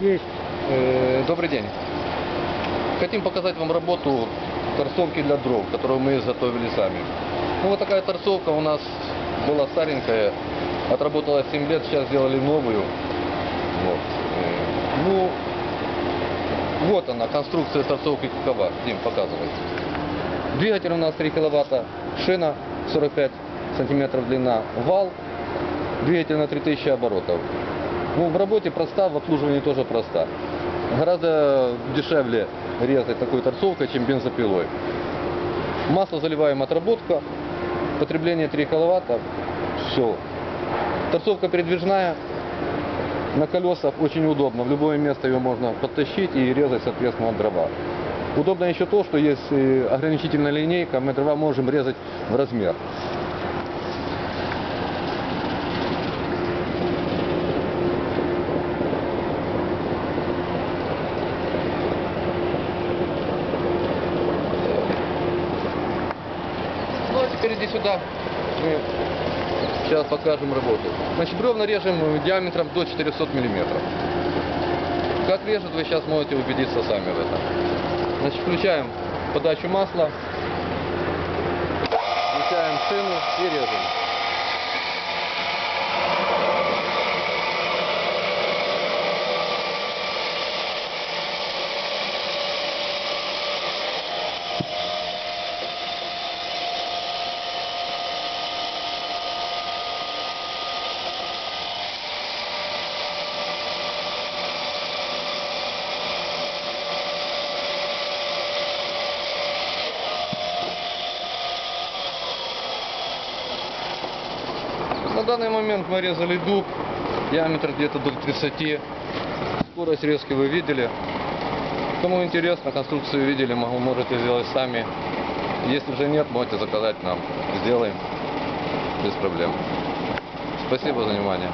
Есть. Добрый день. Хотим показать вам работу торцовки для дров, которую мы изготовили сами. Ну, вот такая торцовка у нас была старенькая, отработала 7 лет, сейчас сделали новую. Вот. Вот она, конструкция торцовки какова. Дим, показывай. Двигатель у нас 3 киловатта, шина 45 сантиметров длина, вал, двигатель на 3000 оборотов. Ну, в работе проста, в обслуживании тоже проста. Гораздо дешевле резать такой торцовкой, чем бензопилой. Масло заливаем, отработка, потребление 3 киловатта, все. Торцовка передвижная, на колесах очень удобно, в любое место ее можно подтащить и резать, соответственно, дрова. Удобно еще то, что есть ограничительная линейка, мы дрова можем резать в размер. Ну а теперь иди сюда, мы сейчас покажем работу. Значит, бревна режем диаметром до 400 миллиметров. Как режет, вы сейчас можете убедиться сами в этом. Значит, включаем подачу масла, включаем шину и режем. На данный момент мы резали дуб, диаметр где-то до 30, скорость резки вы видели. Кому интересно, конструкцию видели, можете сделать сами. Если же нет, можете заказать нам, сделаем без проблем. Спасибо за внимание.